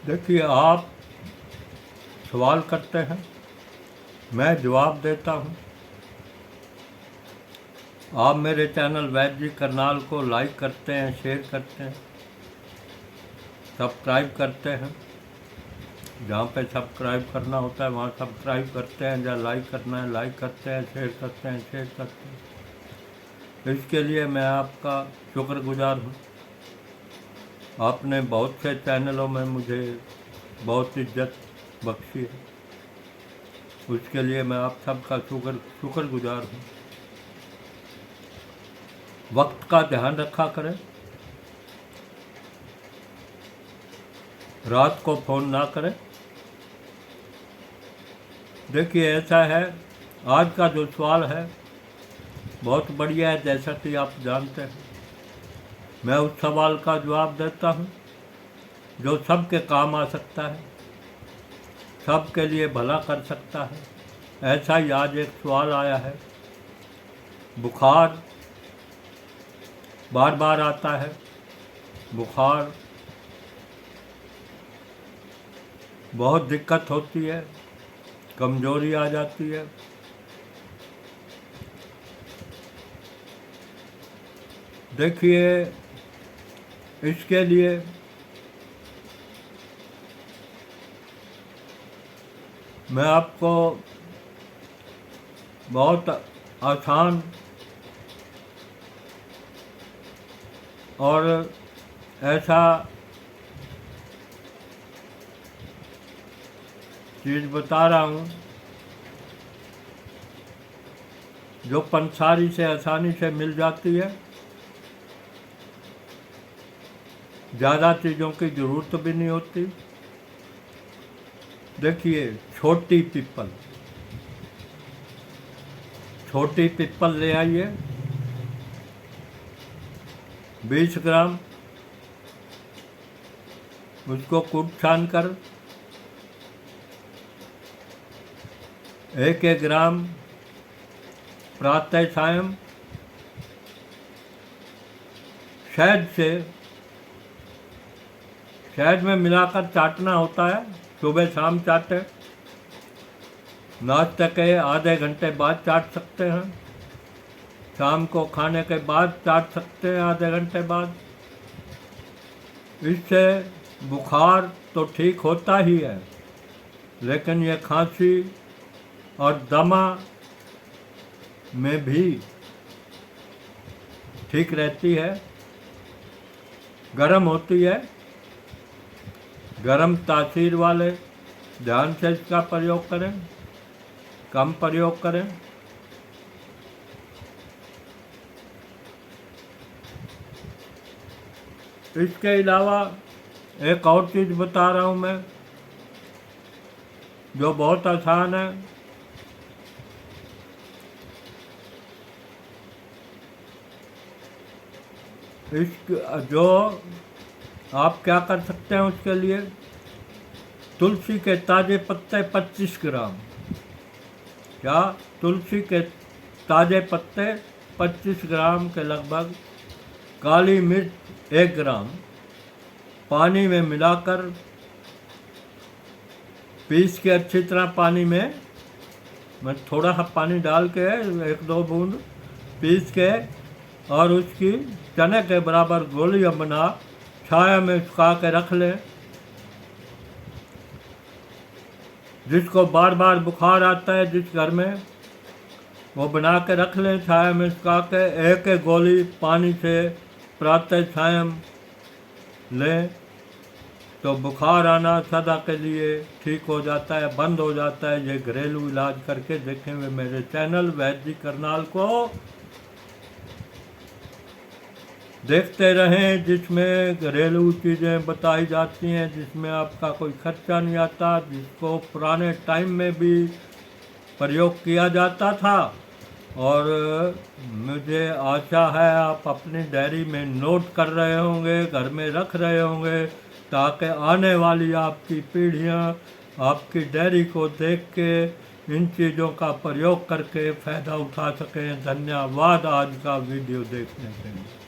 देखिए, आप सवाल करते हैं, मैं जवाब देता हूँ। आप मेरे चैनल वैद्य जी करनाल को लाइक करते हैं, शेयर करते हैं, सब्सक्राइब करते हैं। जहाँ पे सब्सक्राइब करना होता है वहाँ सब्सक्राइब करते हैं, जहाँ लाइक करना है लाइक करते हैं, शेयर करते हैं शेयर करते हैं। तो इसके लिए मैं आपका शुक्रगुजार हूँ। आपने बहुत से चैनलों में मुझे बहुत इज्जत बख्शी है, उसके लिए मैं आप सबका शुक्रगुजार हूँ। वक्त का ध्यान रखा करें, रात को फ़ोन ना करें। देखिए, ऐसा है, आज का जो सवाल है बहुत बढ़िया है, जैसा कि आप जानते हैं। मैं उस सवाल का जवाब देता हूँ जो सबके काम आ सकता है, सबके लिए भला कर सकता है। ऐसा ही आज एक सवाल आया है। बुखार बार बार आता है, बुखार बहुत दिक्कत होती है, कमजोरी आ जाती है। देखिए, इसके लिए मैं आपको बहुत आसान और ऐसा चीज़ बता रहा हूँ जो पंसारी से आसानी से मिल जाती है। ज़्यादा चीज़ों की ज़रूरत भी नहीं होती। देखिए, छोटी पिपल ले आइए, 20 ग्राम, उसको कूट छान कर 1-1 ग्राम प्रातः सायं शहद में मिलाकर चाटना होता है। सुबह शाम चाटे, नाश्ते के आधे घंटे बाद चाट सकते हैं, शाम को खाने के बाद चाट सकते हैं आधे घंटे बाद। इससे बुखार तो ठीक होता ही है, लेकिन ये खांसी और दमा में भी ठीक रहती है। गर्म होती है, गर्म तासीर वाले ध्यान से इसका प्रयोग करें, कम प्रयोग करें। इसके अलावा एक और चीज़ बता रहा हूँ मैं जो बहुत आसान है। जो आप क्या कर सकते हैं उसके लिए, तुलसी के ताज़े पत्ते 25 ग्राम, क्या तुलसी के ताज़े पत्ते 25 ग्राम के लगभग, काली मिर्च 1 ग्राम, पानी में मिलाकर पीस के अच्छी तरह पानी में, मैं थोड़ा सा पानी डाल के 1-2 बूंद पीस के और उसकी चने के बराबर गोलियां बना छाया में सुखा के रख लें। जिसको बार बार बुखार आता है जिस घर में, वो बना के रख लें छाया में सुखा के। 1-1 गोली पानी से प्रातः सायं लें तो बुखार आना सदा के लिए ठीक हो जाता है, बंद हो जाता है। ये घरेलू इलाज करके देखें हुए मेरे चैनल वैद्य जी करनाल को देखते रहें, जिसमें घरेलू चीज़ें बताई जाती हैं, जिसमें आपका कोई खर्चा नहीं आता, जिसको पुराने टाइम में भी प्रयोग किया जाता था। और मुझे आशा है आप अपनी डायरी में नोट कर रहे होंगे, घर में रख रहे होंगे, ताकि आने वाली आपकी पीढ़ियां आपकी डायरी को देख के इन चीज़ों का प्रयोग करके फ़ायदा उठा सकें। धन्यवाद आज का वीडियो देखने के लिए।